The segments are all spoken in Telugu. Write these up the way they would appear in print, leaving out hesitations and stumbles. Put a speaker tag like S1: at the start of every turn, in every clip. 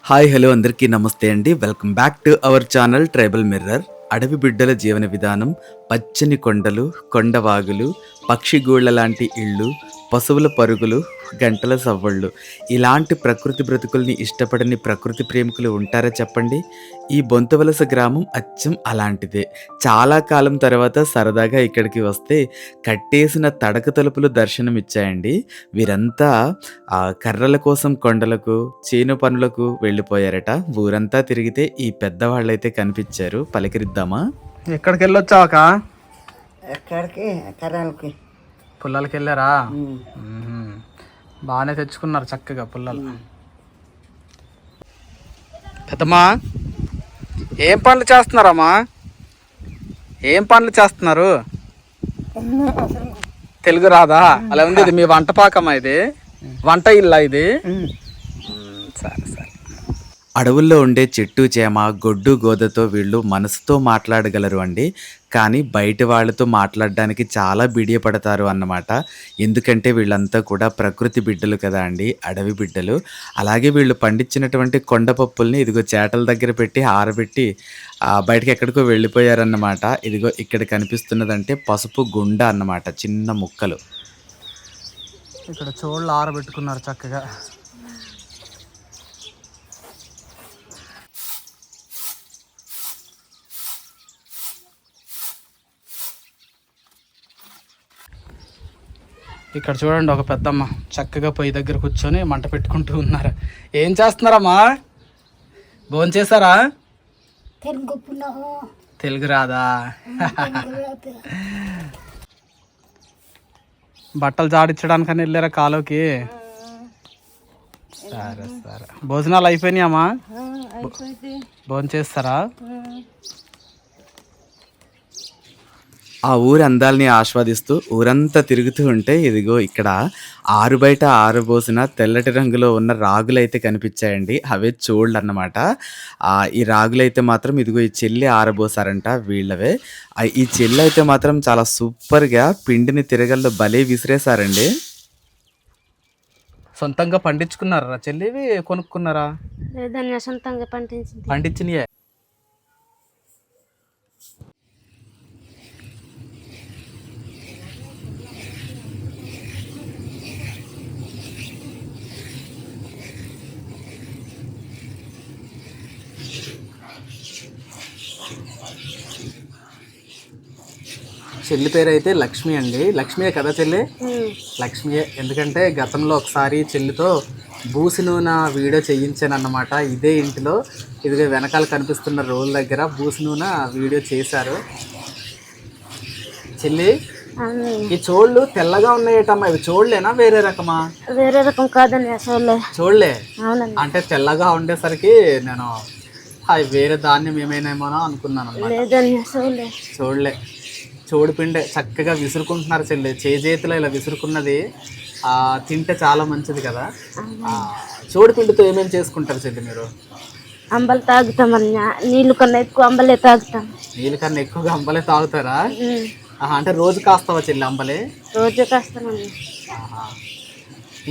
S1: హాయ్ హలో అందరికీ నమస్తే అండి. Welcome back to our channel tribal mirror. అడవి బిడ్డల జీవన విధానం, పచ్చని కొండలు, కొండవాగులు, పక్షిగూళ్ళ లాంటి ఇళ్ళు, పశువుల పరుగులు, గంటల సవ్వళ్ళు, ఇలాంటి ప్రకృతి బ్రతుకుల్ని ఇష్టపడని ప్రకృతి ప్రేమికులు ఉంటారా చెప్పండి? ఈ బొంతవలస గ్రామం అచ్చం అలాంటిదే. చాలా కాలం తర్వాత సరదాగా ఇక్కడికి వస్తే కట్టేసిన తడక తలుపులు దర్శనమిచ్చాయండి. వీరంతా కర్రల కోసం కొండలకు, చేను పనులకు వెళ్ళిపోయారట. ఊరంతా తిరిగితే ఈ పెద్దవాళ్ళైతే కనిపిచ్చారు. పలకరిద్దామా?
S2: ఎక్కడికి వెళ్ళొచ్చావక?
S3: ఎక్కడికి కర్రలకి
S2: పుల్లలకి వెళ్ళారా? బాగానే తెచ్చుకున్నారు చక్కగా పుల్లలు. పెద్దమ్మా, ఏం పనులు చేస్తున్నారమ్మా? ఏం పనులు చేస్తున్నారు? తెలుగు రాదా? అలా ఉంది. ఇది మీ వంట పాకమా? ఇది వంట ఇల్లా ఇది? సరే సరే.
S1: అడవుల్లో ఉండే చెట్టు చేమ, గొడ్డు గోదతో వీళ్ళు మనసుతో మాట్లాడగలరు అండి. కానీ బయట వాళ్ళతో మాట్లాడడానికి చాలా బిడియపడతారు అన్నమాట. ఎందుకంటే వీళ్ళంతా కూడా ప్రకృతి బిడ్డలు కదా అండి, అడవి బిడ్డలు. అలాగే వీళ్ళు పండించినటువంటి కొండ పప్పుల్ని ఇదిగో చేటల దగ్గర పెట్టి ఆరబెట్టి బయటకి ఎక్కడికో వెళ్ళిపోయారన్నమాట. ఇదిగో ఇక్కడ కనిపిస్తున్నదంటే పసుపు గుండ అన్నమాట, చిన్న ముక్కలు.
S2: ఇక్కడ చోళ్ళు ఆరబెట్టుకున్నారు చక్కగా. ఇక్కడ చూడండి, ఒక పెద్దమ్మ చక్కగా పొయ్యి దగ్గర కూర్చొని మంట పెట్టుకుంటూ ఉన్నారు. ఏం చేస్తున్నారమ్మా? భోజనం చేశారా? తెలుగు రాదా? బట్టలు జాడించడానికని వెళ్ళారా కాలువకి? సరే సరే. భోజనాలు అయిపోయినాయమ్మా? భోజనం చేస్తారా?
S1: ఆ ఊరి అందాల్ని ఆస్వాదిస్తూ ఊరంతా తిరుగుతూ ఉంటే ఇదిగో ఇక్కడ ఆరు బయట ఆరబోసిన తెల్లటి రంగులో ఉన్న రాగులైతే కనిపించాయండి. అవే చోళ్ళు అన్నమాట. ఈ రాగులైతే మాత్రం ఇదిగో ఈ చెల్లి ఆరబోసారంట, వీళ్ళవే. ఈ చెల్లి అయితే మాత్రం చాలా సూపర్గా పిండిని తిరగల్లో భలే విసిరేసారండి.
S2: సొంతంగా పండించుకున్నారా చెల్లివి, కొనుక్కున్నారా?
S4: సొంతంగా
S2: పండించినయే. చెల్లి పేరు అయితే లక్ష్మి అండి. లక్ష్మియే కదా చెల్లి? లక్ష్మియే. ఎందుకంటే గతంలో ఒకసారి చెల్లితో బూసి నూనె వీడియో చేయించాను అన్నమాట. ఇదే ఇంటిలో ఇదిగో వెనకాల కనిపిస్తున్న రోల్ దగ్గర బూసి నూనె వీడియో చేశారు. చెల్లి, ఈ చోళ్ళు తెల్లగా ఉన్నాయటమ్మా, ఇవి చోళ్ళేనా వేరే రకమా?
S4: వేరే రకం కాదండి,
S2: చోళ్ళే. అంటే తెల్లగా ఉండేసరికి నేను వేరే ధాన్యం ఏమైనామోనో అనుకున్నాను. చోళ్ళే, చోడు పిండే చక్కగా విసురుకుంటున్నారు చెల్లి. చేతిలో ఇలా విసురుకున్నది తింటే చాలా మంచిది కదా. చోడు పిండితో ఏమేమి చేసుకుంటారు చెల్లి మీరు?
S4: అంబలి తాగుతామన్నా. నీళ్ళు కన్నా ఎక్కువ అంబలే తాగుతాం.
S2: నీళ్ళు కన్నా ఎక్కువగా అంబలే తాగుతారా? అంటే రోజు కాస్తావా చెల్లి అంబలే?
S4: రోజు కాస్తామన్నా.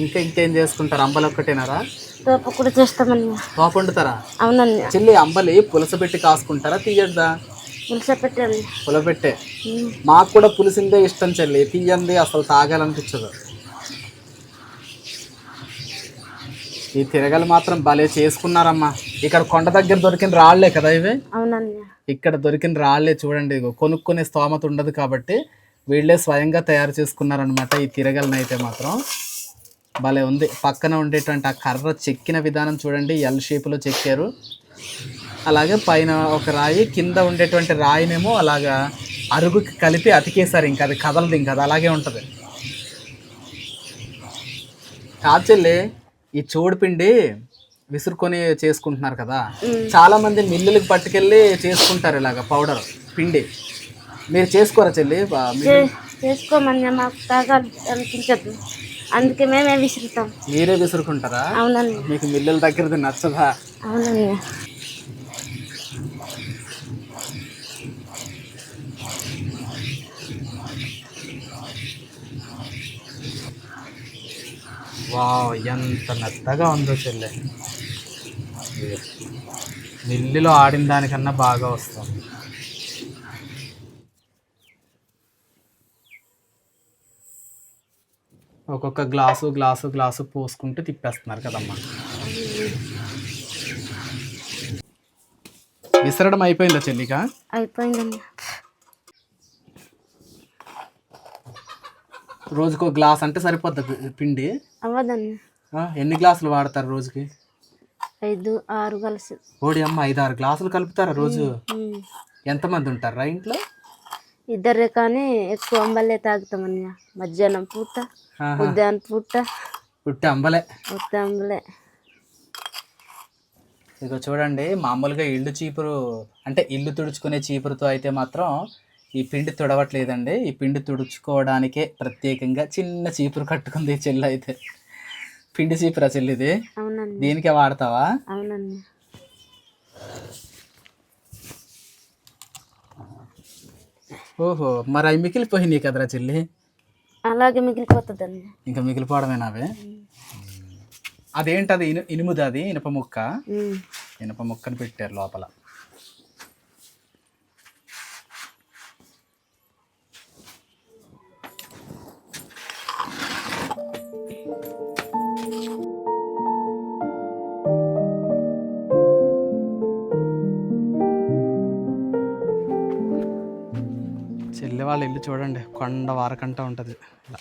S2: ఇంకేం చేసుకుంటారు? అంబలి ఒక్కటేనారా?
S4: తోప కూడా చేస్తామన్నా.
S2: తోప వండుతారా?
S4: అవునన్నా.
S2: చెల్లి, అంబలి పులస పెట్టి కాసుకుంటారా, తీయద్దా?
S4: పులపెట్టే.
S2: మాకు కూడా పులిసిందే ఇష్టం చెల్లి, తీయంది అసలు తాగాలనిపించదు. ఈ తిరగలు మాత్రం భలే చేసుకున్నారమ్మా. ఇక్కడ కొండ దగ్గర దొరికిన రాళ్లే కదా ఇవి? ఇక్కడ దొరికిన రాళ్లే చూడండి. కొనుక్కునే స్తోమత ఉండదు కాబట్టి వీళ్ళే స్వయంగా తయారు చేసుకున్నారనమాట ఈ తిరగలను. అయితే మాత్రం భలే ఉంది. పక్కన ఉండేటువంటి ఆ కర్ర చెక్కిన విధానం చూడండి, ఎల్ షేపులో చెక్కారు. అలాగే పైన ఒక రాయి, కింద ఉండేటువంటి రాయినేమో అలాగా అరుగుకి కలిపి అతికేసారు. ఇంకా అది కదలదు, ఇంకా అది అలాగే ఉంటుంది. కాచెల్లి, ఈ చోడుపిండి విసురుకొని చేసుకుంటున్నారు కదా, చాలా మంది మిల్లులకు పట్టుకెళ్ళి చేసుకుంటారు ఇలాగ పౌడర్ పిండి. మీరు చేసుకోరా చెల్లి?
S4: చేసుకోమని మాకు తాగాలి అనిపించదు, అందుకే మేమే విసురుతాం.
S2: మీరే విసురుకుంటారా?
S4: అవునండి.
S2: మీకు మిల్లుల దగ్గరది నచ్చదా?
S4: అవునండి.
S2: వావ్, ఎంత మెత్తగా ఉందో చెల్లె. మిల్లులో ఆడిన దానికన్నా బాగా వస్తుంది. ఒక్కొక్క గ్లాసు గ్లాసు గ్లాసు పోసుకుంటూ తిప్పేస్తున్నారు కదమ్మా. విసరడం అయిపోయిందా చెల్లిక?
S4: అయిపోయిందన్న.
S2: రోజుకో గ్లాస్ అంటే సరిపోద్ది పిండి?
S4: అవ్వదన్న.
S2: ఎన్ని గ్లాసులు వాడతారు రోజుకి?
S4: 5, 6 కలిసి.
S2: ఓడి అమ్మ, 5-6 గ్లాసులు కలుపుతారా రోజు? ఎంతమంది ఉంటారా ఇంట్లో?
S4: ఇద్దరే, కానీ ఎక్కువ అంబలే తాగుతామన్న. మధ్యాహ్నం పూట, ఉదయాన్నం పూట
S2: పుట్టి అంబలే.
S4: ఉత్త అంబలే.
S2: ఇక చూడండి, మామూలుగా ఇల్లు చీపురు అంటే ఇల్లు తుడుచుకునే చీపురుతో అయితే మాత్రం ఈ పిండి తుడవట్లేదండి. ఈ పిండి తుడుచుకోవడానికే ప్రత్యేకంగా చిన్న చీపురు కట్టుకుంది చెల్లి. అయితే పిండి చీపురా చెల్లిది?
S4: అవునండి.
S2: దీనికే వాడతావా?
S4: అవునండి.
S2: ఓహో, మరి అవి మిగిలిపోయినాయి కదరా చెల్లి?
S4: అలాగే మిగిలిపోతుందండి.
S2: ఇంకా మిగిలిపోవడమేనావే? అదేంటది? ఇనుముది అది, ఇనుప ముక్క. ఇనుప ముక్కని పెట్టారు లోపల. చెల్లి వాళ్ళ ఇల్లు చూడండి, కొండ వారకంట ఉంటుంది ఇలా.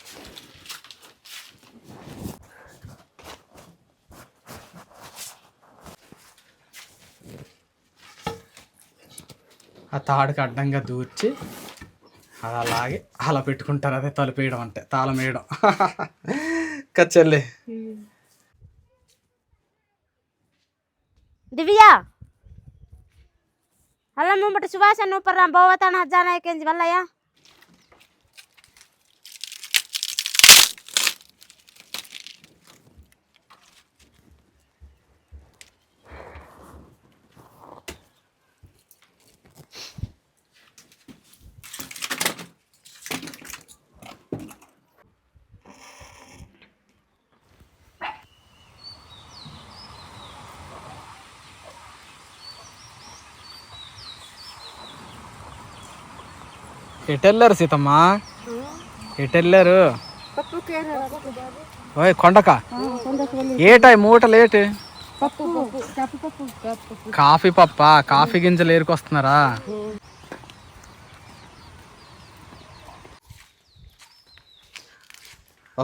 S2: ఆ తాడుకి అడ్డంగా దూర్చి అలాగే అలా పెట్టుకుంటారు. అదే తలుపేయడం అంటే, తాళం వేయడం. కచ్చల్లి.
S4: दिव्या हल्ला मुंबट सुभाष ऊपर बोवताना जाना है केंज वल्लया
S2: ఎటెళ్ళారు సీతమ్మ? ఎటెళ్ళారు? ఓయ్ కొండక ఏటాయి మూట లేట్? కాఫీ పప్ప, కాఫీ గింజలు ఏరుకొస్తున్నారా?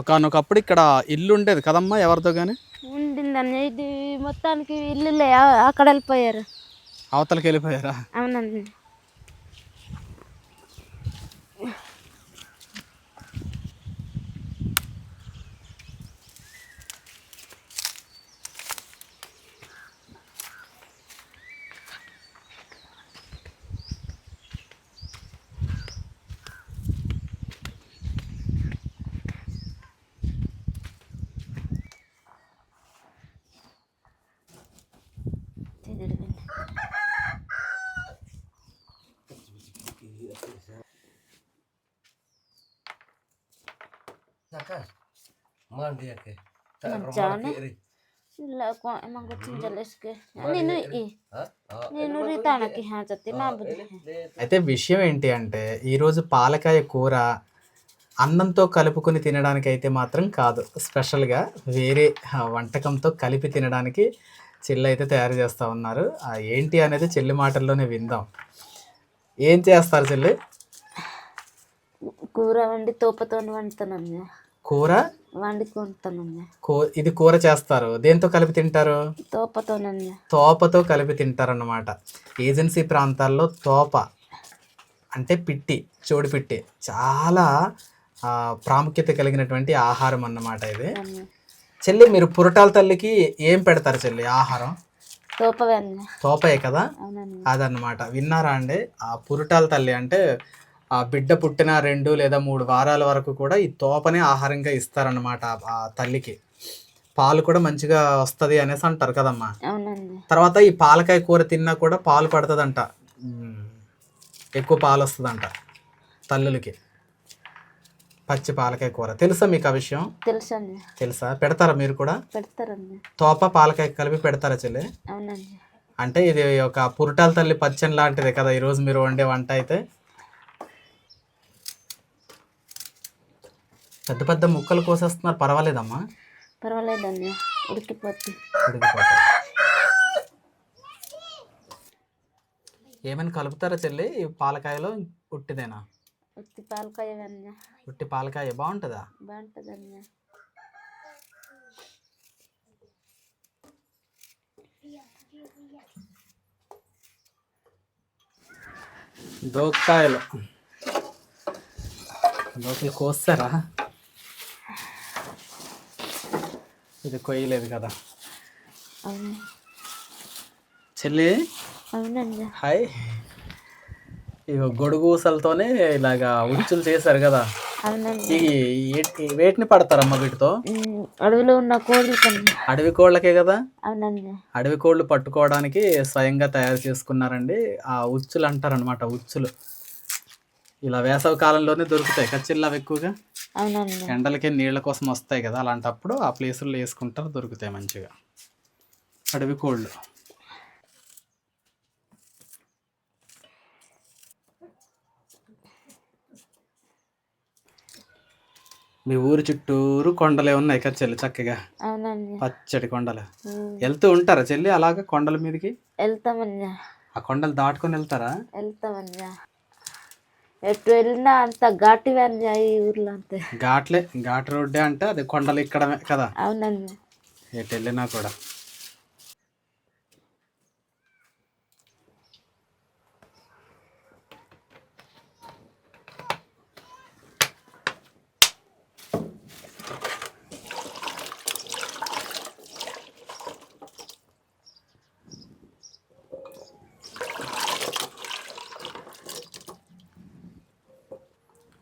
S2: ఒకనొకప్పుడు ఇక్కడ ఇల్లు ఉండేది కదమ్మా ఎవరితో గాని?
S4: ఉండిందండి. ఇది మొత్తానికి ఇల్లులే అక్కడ వెళ్ళిపోయారు.
S2: అవతలకి వెళ్ళిపోయారా?
S4: అవునండి.
S2: అయితే విషయం ఏంటి అంటే, ఈరోజు పాలకాయ కూర అన్నంతో కలుపుకొని తినడానికి అయితే మాత్రం కాదు, స్పెషల్గా వేరే వంటకంతో కలిపి తినడానికి చెల్లి అయితే తయారు చేస్తూ ఉన్నారు. ఏంటి అనేది చెల్లి మాటల్లోనే విందాం. ఏం చేస్తారు చెల్లి?
S4: కూర వండి తోపతో వండుతానన్నా.
S2: కూర
S4: వండుకుంటానన్నా.
S2: ఇది కూర చేస్తారు, దేంతో కలిపి తింటారు?
S4: తోపతోనన్నా.
S2: తోపతో కలిపి తింటారన్నమాట. ఏజెన్సీ ప్రాంతాల్లో తోప అంటే పిట్టి, చోడి పిట్టి చాలా ప్రాముఖ్యత కలిగినటువంటి ఆహారం అన్నమాట ఇది. చెల్లి, మీరు పురటాల తల్లికి ఏం పెడతారు చెల్లి ఆహారం? తోపయే కదా, అదన్నమాట. విన్నారా అండి? ఆ పురటాల తల్లి అంటే ఆ బిడ్డ పుట్టిన 2 లేదా 3 వారాల వరకు కూడా ఈ తోపనే ఆహారంగా ఇస్తారన్నమాట. ఆ తల్లికి పాలు కూడా మంచిగా వస్తుంది అనేసి అంటారు కదమ్మా. తర్వాత ఈ పాలకాయ కూర తిన్నా కూడా పాలు పడుతుందంట, ఎక్కువ పాలు వస్తుందంట తల్లులకి. పచ్చి పాలకాయ కూర తెలుసా మీకు ఆ విషయం?
S4: తెలుసు అన్నయ్య.
S2: తెలుసా? పెడతారా మీరు కూడా?
S4: పెడతారన్నయ్య.
S2: తోప పాలకాయ కలిపి పెడతారా చెల్లి?
S4: అవునండి.
S2: అంటే ఇది ఒక పురటాల తల్లి పచ్చని లాంటిదే కదా ఈరోజు మీరు వండే వంట అయితే. పెద్ద పెద్ద ముక్కలు కోసేస్తున్నారు, పర్వాలేదమ్మా?
S4: పర్వాలేదన్నయ్య, ఉడికిపోతుంది.
S2: ఉడికిపోతాయి. ఏమైనా కలుపుతారా చెల్లి ఈ పాలకాయలో? ఉట్టిదేనా?
S4: ఉత్తి పాలకాయ అన్నయ్య.
S2: ఉట్టి పాలకాయ బాగుంటుందా?
S4: బాగుంటుంది అన్నయ్య.
S2: దోసకాయలు దోసలు కోస్తారా? ఇది కొయ్యలేదు కదా
S4: అవును.
S2: చెల్లి.
S4: అవునండి.
S2: హాయ్. ఇక గొడుగుసలతోనే ఇలాగా ఉచ్చులు చేశారు కదా.
S4: అవునండి.
S2: వేటిని పడతారమ్మా వీటితో?
S4: అడవిలో ఉన్న కోళ్ళు కన్నా.
S2: అడవి కోళ్ళకే కదా.
S4: అవునండి.
S2: అడవి కోళ్ళు పట్టుకోవడానికి స్వయంగా తయారు చేసుకున్నారండి. ఆ ఉచ్చులు అంటారనమాట. ఉచ్చులు ఇలా వేసవి కాలంలోనే దొరుకుతాయి కచ్చిళ్ళు అవి ఎక్కువగా.
S4: అవునండి.
S2: ఎండలకి నీళ్ళ కోసం వస్తాయి కదా, అలాంటప్పుడు ఆ ప్లేసుల్లో వేసుకుంటారు, దొరుకుతాయి మంచిగా అడవి కోళ్ళు. మీ ఊరు చుట్టూరు కొండలే ఉన్నాయి కదా చెల్లి, చక్కగా
S4: అవునండి.
S2: పచ్చడి కొండలు. వెళ్తూ ఉంటారా చెల్లి అలాగా కొండల మీదకి?
S4: వెళ్తామన్నా.
S2: ఆ కొండలు దాటుకొని వెళ్తారా?
S4: వెళ్తామన్నా. ఎటు వెళ్ళినా అంత ఘాటి అన్నయ్య ఈ ఊర్లో అంతే.
S2: ఘాట్ రోడ్డే అంటే అది కొండలు ఇక్కడమే కదా.
S4: అవునండి.
S2: ఎటు వెళ్ళినా కూడా.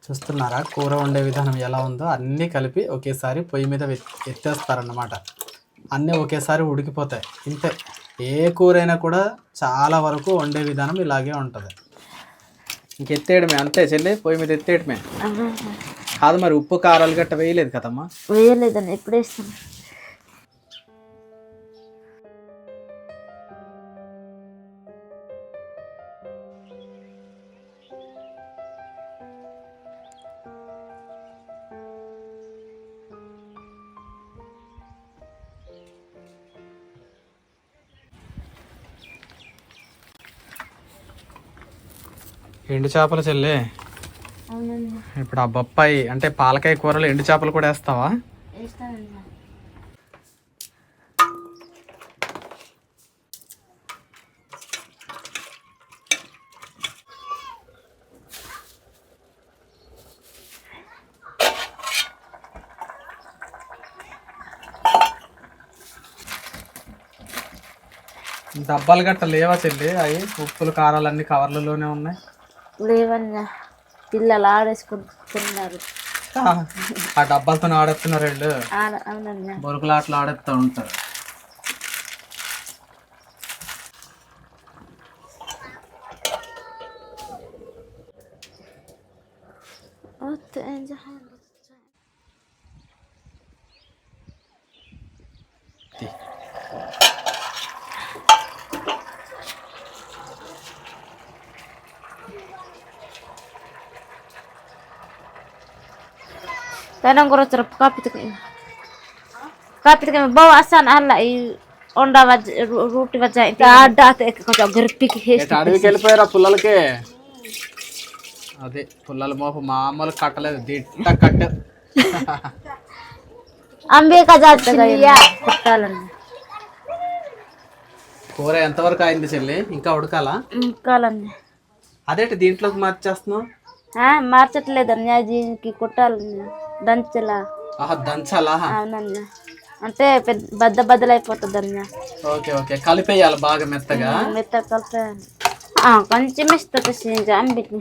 S2: చూస్తున్నారా కూర వండే విధానం ఎలా ఉందో? అన్నీ కలిపి ఒకేసారి పొయ్యి మీద ఎత్తేస్తారన్నమాట. అన్నీ ఒకేసారి ఉడికిపోతాయి. ఇంతే, ఏ కూరైనా కూడా చాలా వరకు వండే విధానం ఇలాగే ఉంటుంది. ఇంకెత్తేయడమే అంతే చెల్లి, పొయ్యి మీద ఎత్తేయడమే కాదు. మరి ఉప్పు కారాలు గట్ట వేయలేదు కదమ్మా?
S4: వేయలేదండి, ఎప్పుడు వేస్తాను.
S2: ఎండు చేపలు చెల్లి.
S4: అవునండి.
S2: ఇప్పుడు ఆ బొప్పాయి అంటే పాలకాయ కూరలో ఎండు చేపలు కూడా వేస్తావా?
S4: వేస్తానండి.
S2: డబ్బాలు గట్ట లేవా చెల్లి? అవి ఉప్పులు కారాలు అన్ని కవర్లలోనే ఉన్నాయి.
S4: లేవన్నా, పిల్లలు ఆడేసుకుంటున్నారు.
S2: ఆ డబ్బాలతో ఆడేస్తున్నారు వీళ్ళు.
S4: అవునన్నా.
S2: బొరుగులాట్లు ఆడేస్తూ ఉంటారు.
S4: Tanong ko rin kapit kami bawasan ala i onda ruti baca itu ada kau gerpik
S2: అడవికి వెళ్ళిపోయారా పుల్లలకి? అదే పుల్లల మోపు మామూలు కట్టలేదు, దిట్ట కట్ట.
S4: ambil kajat
S2: కూర ఎంతవరకు అయింది చెల్లి? ఇంకా ఉడకాలా?
S4: ఉడకాలండి.
S2: అదేంటి దీంట్లోకి మార్చేస్తున్నావు?
S4: మార్చట్లేదన్నయ్య, దీనికి కొట్టాలన్నయ్య, దంచలా.
S2: దంచాలా?
S4: అవునన్నయ్య, అంటే పెద్ద బద్దలైపోతుంది అన్నయ్య.
S2: ఓకే ఓకే, కలిపేయాలి బాగా మెత్తగా.
S4: మెత్తగా కలిపేయాలి. కొంచెం మెత్తగా అంబికి.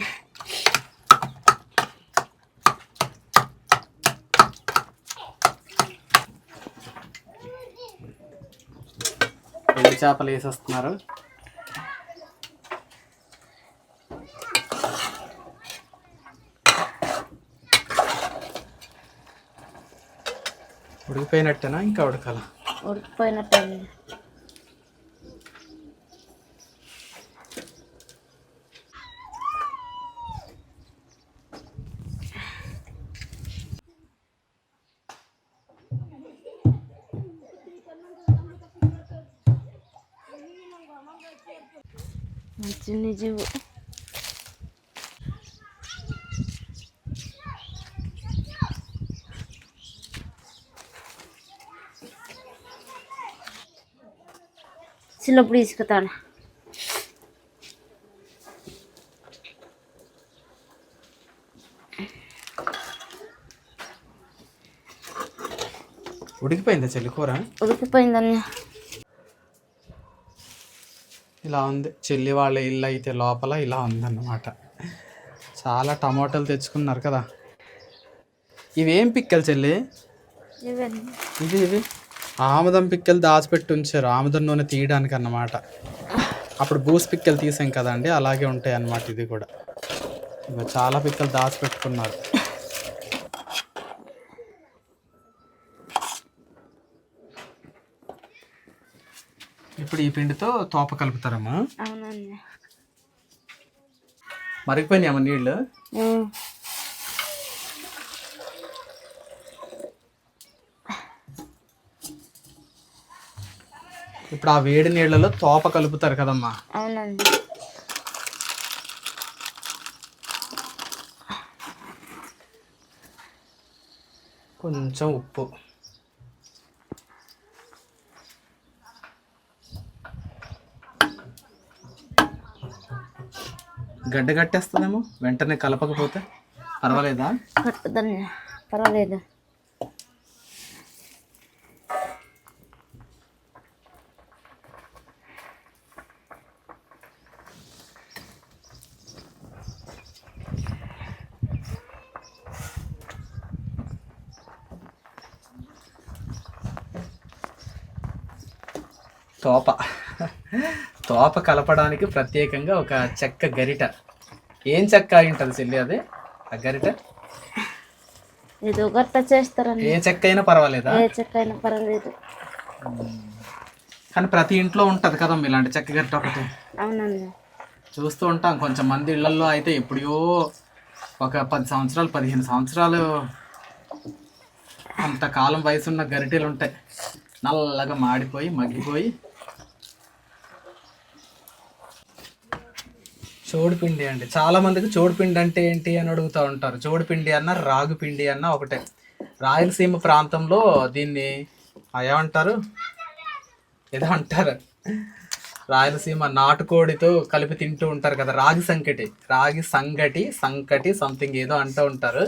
S2: ఎండు చేపలు వేసేస్తున్నారు. ఉడికిపోయినట్టేనా ఇంకా ఉడకాల?
S4: ఉడికిపోయినట్టు. మంచి నిజము. చిన్నప్పుడు తీసుకుతాను.
S2: ఉడికిపోయిందా చెల్లి కూర?
S4: ఉడికిపోయిందన్న.
S2: ఇలా ఉంది చెల్లి వాళ్ళ ఇల్లు అయితే లోపల ఇలా ఉందన్నమాట. చాలా టమాటాలు తెచ్చుకున్నారు కదా. ఇవేం పిక్కలు చెల్లి? ఇవి ఆముదం పిక్కలు దాచిపెట్టి ఉంచారు, ఆముదం నూనె తీయడానికి అన్నమాట. అప్పుడు బూస్ పిక్కలు తీసాం కదండి, అలాగే ఉంటాయి అన్నమాట. ఇది కూడా చాలా పిక్కలు దాచిపెట్టుకున్నారు. ఇప్పుడు ఈ పిండితో తోప కలుపుతారమ్మా?
S4: అవునండి.
S2: మరిగిపోయినాయమ్మా నీళ్ళు? ఇప్పుడు ఆ వేడి నీళ్ళలో తోప కలుపుతారు కదమ్మా?
S4: అవునండి.
S2: కొంచెం ఉప్పు, గడ్డ కట్టేస్తుందేమో వెంటనే కలపకపోతే. పర్వాలేదా?
S4: కట్టదన్న, పర్వాలేదు.
S2: తోప కలపడానికి ప్రత్యేకంగా ఒక చెక్క గరిట. ఏం చెక్క అయి ఉంటుంది చెల్లి అది ఆ గరిట?
S4: ఏదో గట్ట చేస్తారని.
S2: ఏ చెక్క అయినా పర్వాలేదా?
S4: ఏ చెక్క అయినా పర్వాలేదు.
S2: కానీ ప్రతి ఇంట్లో ఉంటది కదమ్మా ఇలాంటి చెక్క గరిట ఒకటి.
S4: అవునండి.
S2: చూస్తూ ఉంటాం కొంచెం మంది ఇళ్లలో అయితే ఎప్పుడో ఒక 10 సంవత్సరాలు 15 సంవత్సరాలు అంతకాలం వయసున్న గరిటెలు ఉంటాయి, నల్లగా మాడిపోయి మగ్గిపోయి. చోడుపిండి అండి, చాలా మందికి చోడుపిండి అంటే ఏంటి అని అడుగుతూ ఉంటారు. చోడుపిండి అన్న రాగు పిండి అన్న ఒకటే. రాయలసీమ ప్రాంతంలో దీన్ని ఏమంటారు, ఏదో అంటారు, రాయలసీమ నాటుకోడితో కలిపి తింటూ ఉంటారు కదా, రాగి సంకటి సంథింగ్ ఏదో అంటూ ఉంటారు.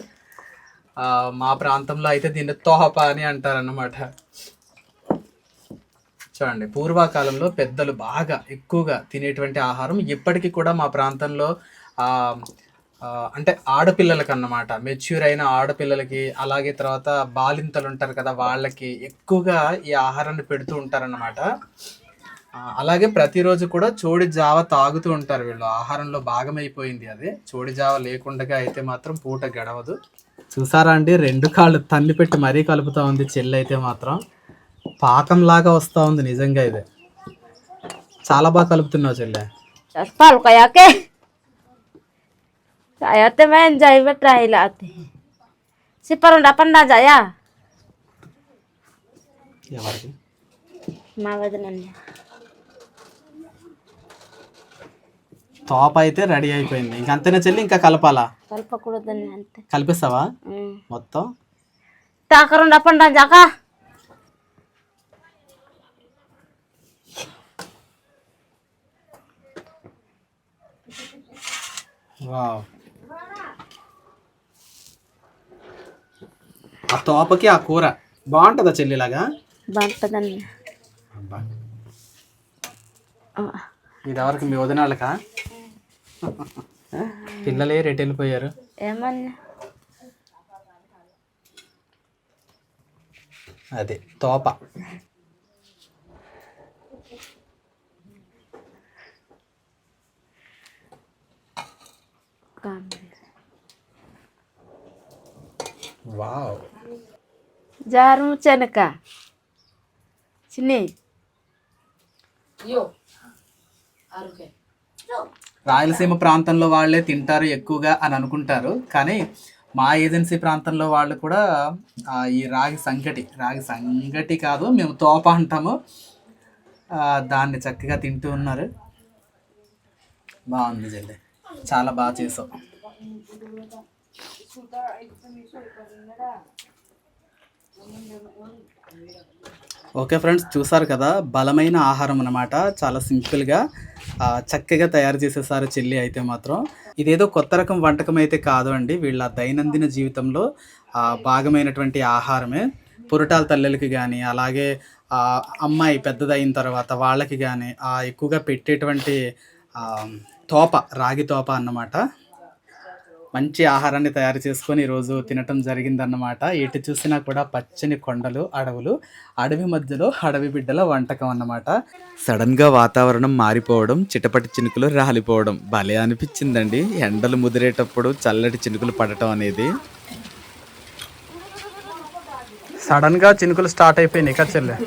S2: మా ప్రాంతంలో అయితే దీన్ని తోహప అని అంటారు అన్నమాట. చూడండి, పూర్వకాలంలో పెద్దలు బాగా ఎక్కువగా తినేటువంటి ఆహారం ఇప్పటికీ కూడా మా ప్రాంతంలో అంటే ఆడపిల్లలకి అన్నమాట, మెచ్యూర్ అయిన ఆడపిల్లలకి, అలాగే తర్వాత బాలింతలు ఉంటారు కదా వాళ్ళకి ఎక్కువగా ఈ ఆహారాన్ని పెడుతూ ఉంటారన్నమాట. అలాగే ప్రతిరోజు కూడా చోడి జావ తాగుతూ ఉంటారు వీళ్ళు. ఆహారంలో భాగమైపోయింది అది. చోడి జావ లేకుండా అయితే మాత్రం పూట గడవదు. చూసారా అండి, 2 కాళ్ళు తన్ని పెట్టి మరీ కలుపుతా ఉంది చెల్లి అయితే మాత్రం. పాకంలాగా వస్తూ ఉంది నిజంగా. ఇది చాలా బాగా కలుపుతున్నావు చెల్లె. ఎవరికి?
S4: మా వదినండి.
S2: తోప అయితే రెడీ అయిపోయింది, ఇంకంతేనా చెల్లి? ఇంకా కలపాలా?
S4: కలపకూడదని అంతే.
S2: కలిపిస్తావా మొత్తం?
S4: తాకరం డప్పండా జాక.
S2: వావ్, ఆ తోపకి ఆ కూర బాగుంటుందా చెల్లిలాగా?
S4: బాగుంటుందండి.
S2: ఇది ఎవరికి? మీ వదిన వాళ్ళకా? పిల్లలే రెట్ వెళ్ళిపోయారు.
S4: ఏమన్నా
S2: అదే తోప. వావ్,
S4: జారు చెనక చిన్ని
S2: రాయలసీమ ప్రాంతంలో వాళ్ళే తింటారు ఎక్కువగా అని అనుకుంటారు, కానీ మా ఏజెన్సీ ప్రాంతంలో వాళ్ళు కూడా ఈ రాగి సంగటి కాదు, మేము తోప అంటాము, దాన్ని చక్కగా తింటూ ఉన్నారు. బాగుంది చెల్లి, చాలా బాగా చేసావు. ఓకే ఫ్రెండ్స్, చూసారు కదా, బలమైన ఆహారం అన్నమాట. చాలా సింపుల్గా చక్కగా తయారు చేసేసారు చెల్లి అయితే మాత్రం. ఇదేదో కొత్త రకం వంటకం అయితే కాదు అండి, వీళ్ళ దైనందిన జీవితంలో భాగమైనటువంటి ఆహారమే. పురటాల తల్లులకి కానీ, అలాగే అమ్మాయి పెద్దదైన తర్వాత వాళ్ళకి కానీ ఎక్కువగా పెట్టేటువంటి రాగి తోప అన్నమాట. మంచి ఆహారాన్ని తయారు చేసుకొని ఈరోజు తినటం జరిగిందన్నమాట. ఎటు చూసినా కూడా పచ్చని కొండలు, అడవులు, అడవి మధ్యలో అడవి బిడ్డల వంటకం అన్నమాట.
S1: సడన్గా వాతావరణం మారిపోవడం, చిటపటి చినుకులు రాలిపోవడం భలే అనిపించిందండి. ఎండలు ముదిరేటప్పుడు చల్లటి చినుకులు పడటం అనేది.
S2: సడన్గా చినుకులు స్టార్ట్ అయిపోయినాయి కదా చెల్లె,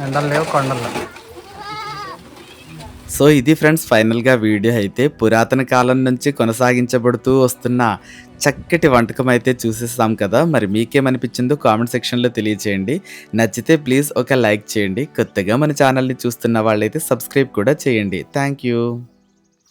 S2: ఎండలు లేవు కొండల్లో.
S1: సో ఇది ఫ్రెండ్స్ ఫైనల్గా వీడియో అయితే. పురాతన కాలం నుంచి కొనసాగించబడుతూ వస్తున్న చక్కటి వంటకం అయితే చూసేస్తాం కదా. మరి మీకేమనిపించిందో కామెంట్ సెక్షన్లో తెలియచేయండి. నచ్చితే ప్లీజ్ ఒక లైక్ చేయండి. కొత్తగా మన ఛానల్ని చూస్తున్న వాళ్ళైతే సబ్స్క్రైబ్ కూడా చేయండి. Thank you.